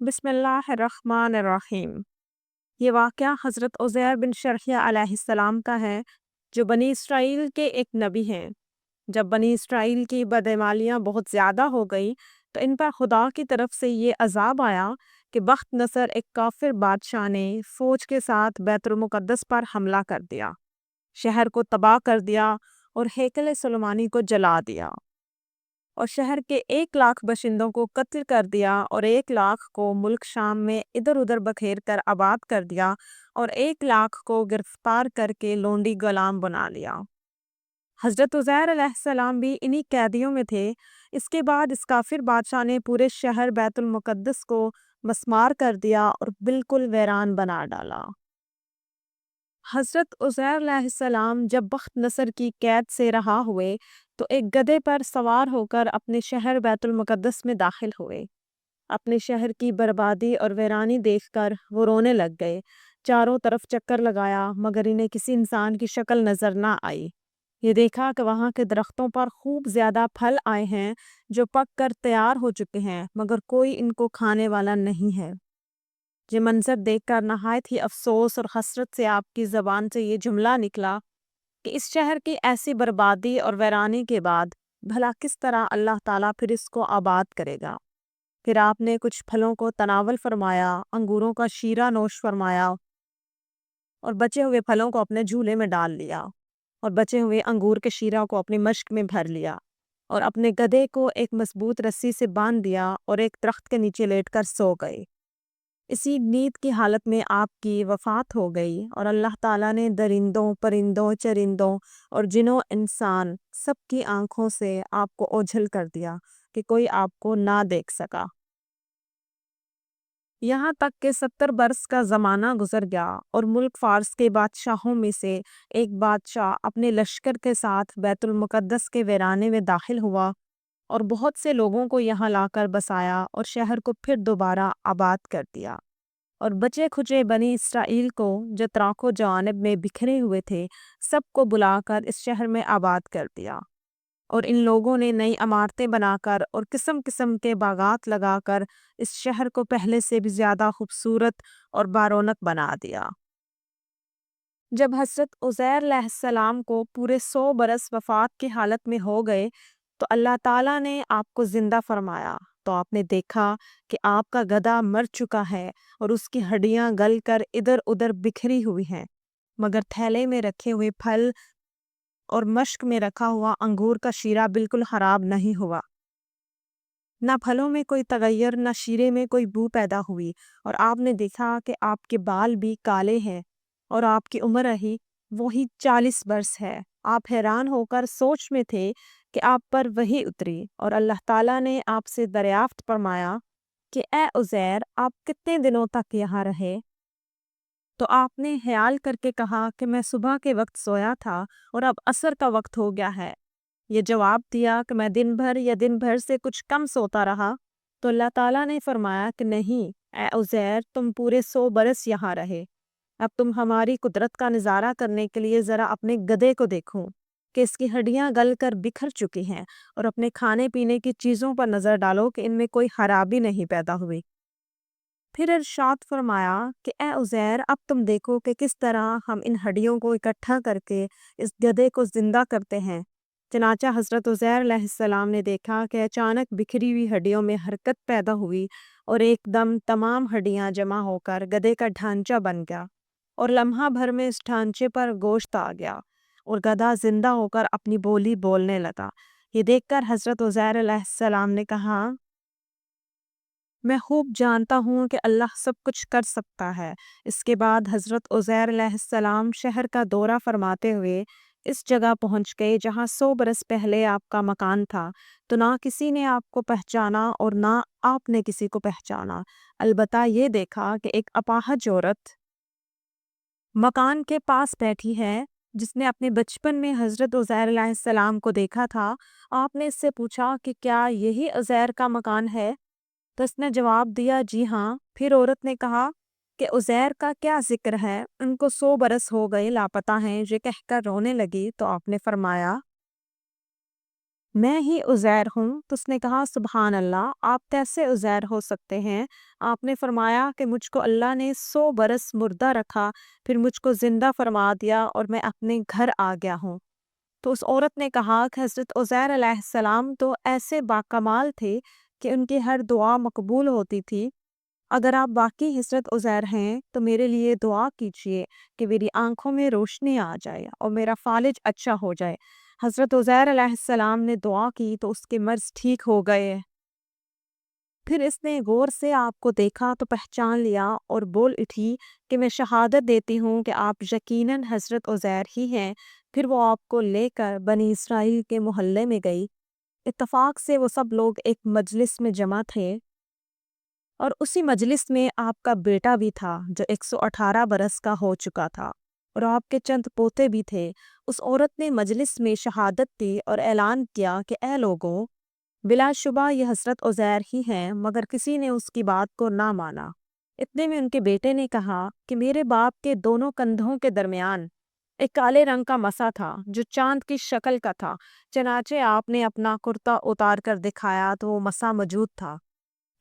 بسم اللہ الرحمن الرحیم۔ یہ واقعہ حضرت عزیر بن شرحیہ علیہ السلام کا ہے، جو بنی اسرائیل کے ایک نبی ہیں۔ جب بنی اسرائیل کی بدعمالیاں بہت زیادہ ہو گئی تو ان پر خدا کی طرف سے یہ عذاب آیا کہ بخت نصر ایک کافر بادشاہ نے فوج کے ساتھ بیت المقدس پر حملہ کر دیا، شہر کو تباہ کر دیا اور ہیکل سلیمانی کو جلا دیا، اور شہر کے 1 لاکھ باشندوں کو قتل کر دیا، اور 1 لاکھ کو ملک شام میں ادھر ادھر بکھیر کر آباد کر دیا، اور 1 لاکھ کو گرفتار کر کے لونڈی غلام بنا لیا۔ حضرت عزیر علیہ السلام بھی انہی قیدیوں میں تھے۔ اس کے بعد اس کافر بادشاہ نے پورے شہر بیت المقدس کو مسمار کر دیا اور بالکل ویران بنا ڈالا۔ حضرت عزیر علیہ السلام جب بخت نصر کی قید سے رہا ہوئے تو ایک گدھے پر سوار ہو کر اپنے شہر بیت المقدس میں داخل ہوئے۔ اپنے شہر کی بربادی اور ویرانی دیکھ کر وہ رونے لگ گئے، چاروں طرف چکر لگایا مگر انہیں کسی انسان کی شکل نظر نہ آئی۔ یہ دیکھا کہ وہاں کے درختوں پر خوب زیادہ پھل آئے ہیں جو پک کر تیار ہو چکے ہیں، مگر کوئی ان کو کھانے والا نہیں ہے۔ یہ منظر دیکھ کر نہایت ہی افسوس اور حسرت سے آپ کی زبان سے یہ جملہ نکلا کہ اس شہر کی ایسی بربادی اور ویرانی کے بعد بھلا کس طرح اللہ تعالیٰ پھر اس کو آباد کرے گا۔ پھر آپ نے کچھ پھلوں کو تناول فرمایا، انگوروں کا شیرہ نوش فرمایا اور بچے ہوئے پھلوں کو اپنے جھولے میں ڈال لیا، اور بچے ہوئے انگور کے شیرہ کو اپنی مشک میں بھر لیا، اور اپنے گدھے کو ایک مضبوط رسی سے باندھ دیا اور ایک درخت کے نیچے لیٹ کر سو گئے۔ اسی نیند کی حالت میں آپ کی وفات ہو گئی، اور اللہ تعالیٰ نے درندوں، پرندوں، چرندوں اور جنوں انسان سب کی آنکھوں سے آپ کو اوجھل کر دیا کہ کوئی آپ کو نہ دیکھ سکا۔ یہاں تک کہ 70 برس کا زمانہ گزر گیا اور ملک فارس کے بادشاہوں میں سے ایک بادشاہ اپنے لشکر کے ساتھ بیت المقدس کے ویرانے میں داخل ہوا اور بہت سے لوگوں کو یہاں لا کر بسایا اور شہر کو پھر دوبارہ آباد کر دیا، اور بچے کھچے بنی اسرائیل کو جو طرف و جوانب میں بکھرے ہوئے تھے سب کو بلا کر اس شہر میں آباد کر دیا، اور ان لوگوں نے نئی عمارتیں بنا کر اور قسم قسم کے باغات لگا کر اس شہر کو پہلے سے بھی زیادہ خوبصورت اور بارونق بنا دیا۔ جب حضرت عزیر علیہ السلام کو پورے 100 برس وفات کی حالت میں ہو گئے تو اللہ تعالیٰ نے آپ کو زندہ فرمایا، تو آپ نے دیکھا کہ آپ کا گدھا مر چکا ہے اور اس کی ہڈیاں گل کر ادھر ادھر بکھری ہوئی ہیں، مگر تھیلے میں رکھے ہوئے پھل اور مشک میں رکھا ہوا انگور کا شیرہ بالکل خراب نہیں ہوا۔ نہ پھلوں میں کوئی تغیر، نہ شیرے میں کوئی بو پیدا ہوئی، اور آپ نے دیکھا کہ آپ کے بال بھی کالے ہیں اور آپ کی عمر رہی وہی 40 برس ہے۔ آپ حیران ہو کر سوچ میں تھے کہ آپ پر وحی اتری، اور اللہ تعالیٰ نے آپ سے دریافت فرمایا کہ اے عزیر، آپ کتنے دنوں تک یہاں رہے؟ تو آپ نے خیال کر کے کہا کہ میں صبح کے وقت سویا تھا اور اب عصر کا وقت ہو گیا ہے۔ یہ جواب دیا کہ میں دن بھر یا دن بھر سے کچھ کم سوتا رہا، تو اللہ تعالیٰ نے فرمایا کہ نہیں اے عزیر، تم پورے 100 برس یہاں رہے۔ اب تم ہماری قدرت کا نظارہ کرنے کے لیے ذرا اپنے گدھے کو دیکھو کہ اس کی ہڈیاں گل کر بکھر چکی ہیں، اور اپنے کھانے پینے کی چیزوں پر نظر ڈالو کہ ان میں کوئی خرابی نہیں پیدا ہوئی۔ پھر ارشاد فرمایا کہ اے عزیر، اب تم دیکھو کہ کس طرح ہم ان ہڈیوں کو اکٹھا کر کے اس گدھے کو زندہ کرتے ہیں۔ چنانچہ حضرت عزیر علیہ السلام نے دیکھا کہ اچانک بکھری ہوئی ہڈیوں میں حرکت پیدا ہوئی، اور ایک دم تمام ہڈیاں جمع ہو کر گدھے کا ڈھانچہ بن گیا، اور لمحہ بھر میں اس ڈھانچے پر گوشت آ گیا، اور گدھا زندہ ہو کر اپنی بولی بولنے لگا۔ یہ دیکھ کر حضرت عزیر علیہ السلام نے کہا، میں خوب جانتا ہوں کہ اللہ سب کچھ کر سکتا ہے۔ اس کے بعد حضرت عزیر علیہ السلام شہر کا دورہ فرماتے ہوئے اس جگہ پہنچ گئے جہاں 100 برس پہلے آپ کا مکان تھا، تو نہ کسی نے آپ کو پہچانا اور نہ آپ نے کسی کو پہچانا، البتہ یہ دیکھا کہ ایک اپاہج عورت مکان کے پاس بیٹھی ہے جس نے اپنے بچپن میں حضرت عزیر علیہ السلام کو دیکھا تھا۔ آپ نے اس سے پوچھا کہ کیا یہی عزیر کا مکان ہے؟ تو اس نے جواب دیا جی ہاں۔ پھر عورت نے کہا کہ عزیر کا کیا ذکر ہے، ان کو 100 برس ہو گئے لاپتہ ہیں۔ یہ کہہ کر رونے لگی تو آپ نے فرمایا میں ہی عزیر ہوں؟ تو اس نے کہا سبحان اللہ، آپ کیسے عزیر ہو سکتے ہیں؟ آپ نے فرمایا کہ مجھ کو اللہ نے 100 برس مردہ رکھا، پھر مجھ کو زندہ فرما دیا اور میں اپنے گھر آ گیا ہوں۔ تو اس عورت نے کہا کہ حضرت عزیر علیہ السلام تو ایسے باکمال تھے کہ ان کی ہر دعا مقبول ہوتی تھی۔ اگر آپ واقعی حضرت عزیر ہیں تو میرے لیے دعا کیجیے کہ میری آنکھوں میں روشنی آ جائے اور میرا فالج اچھا ہو جائے۔ حضرت عزیر علیہ السلام نے دعا کی تو اس کے مرض ٹھیک ہو گئے۔ پھر اس نے غور سے آپ کو دیکھا تو پہچان لیا اور بول اٹھی کہ میں شہادت دیتی ہوں کہ آپ یقیناً حضرت عزیر ہی ہیں۔ پھر وہ آپ کو لے کر بنی اسرائیل کے محلے میں گئی۔ اتفاق سے وہ سب لوگ ایک مجلس میں جمع تھے اور اسی مجلس میں آپ کا بیٹا بھی تھا جو 118 برس کا ہو چکا تھا، اور آپ کے چند پوتے بھی تھے۔ اس عورت نے مجلس میں شہادت دی اور اعلان کیا کہ اے لوگوں، بلا شبہ یہ حضرت عزیر ہی ہیں، مگر کسی نے اس کی بات کو نہ مانا۔ اتنے میں ان کے بیٹے نے کہا کہ میرے باپ کے دونوں کندھوں کے درمیان ایک کالے رنگ کا مسا تھا جو چاند کی شکل کا تھا۔ چنانچہ آپ نے اپنا کرتا اتار کر دکھایا تو وہ مسا موجود تھا۔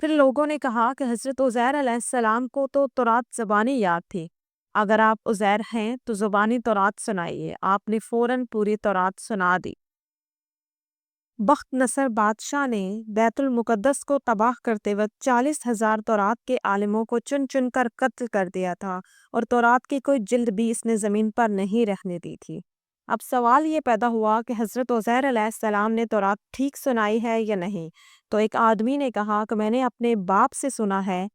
پھر لوگوں نے کہا کہ حضرت عزیر علیہ السلام کو تو تورات زبانی یاد تھی، اگر آپ عزیر ہیں تو زبانی تورات سنائیے۔ آپ نے فوراً پوری تورات سنا دی۔ بخت نصر بادشاہ نے بیت المقدس کو تباہ کرتے وقت 40,000 تورات کے عالموں کو چن چن کر قتل کر دیا تھا، اور تورات کی کوئی جلد بھی اس نے زمین پر نہیں رہنے دی تھی۔ اب سوال یہ پیدا ہوا کہ حضرت عزیر علیہ السلام نے تورات ٹھیک سنائی ہے یا نہیں؟ تو ایک آدمی نے کہا کہ میں نے اپنے باپ سے سنا ہے،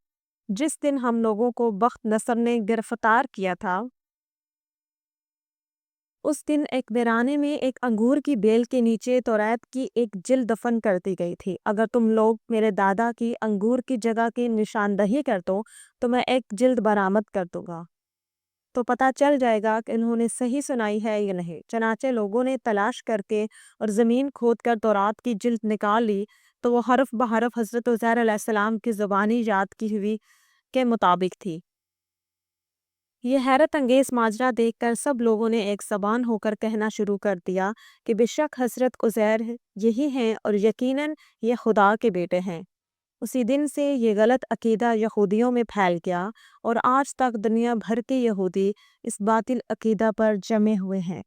جس دن ہم لوگوں کو بخت نصر نے گرفتار کیا تھا، اس دن ایک ویرانے میں ایک انگور کی بیل کے نیچے توریت کی ایک جلد دفن کر دی گئی تھی۔ اگر تم لوگ میرے دادا کی انگور کی جگہ کی نشاندہی کر دو تو میں ایک جلد برآمد کر دوں گا، تو پتہ چل جائے گا کہ انہوں نے صحیح سنائی ہے یا نہیں۔ چنانچہ لوگوں نے تلاش کر کے اور زمین کھود کر تورات کی جلد نکال لی، تو وہ حرف بحرف حضرت عزیر علیہ السلام کی زبانی یاد کی ہوئی کے مطابق تھی۔ یہ حیرت انگیز ماجرا دیکھ کر سب لوگوں نے ایک زبان ہو کر کہنا شروع کر دیا کہ بے شک حضرت عزیر یہی ہیں اور یقیناً یہ خدا کے بیٹے ہیں۔ اسی دن سے یہ غلط عقیدہ یہودیوں میں پھیل گیا، اور آج تک دنیا بھر کے یہودی اس باطل عقیدہ پر جمے ہوئے ہیں۔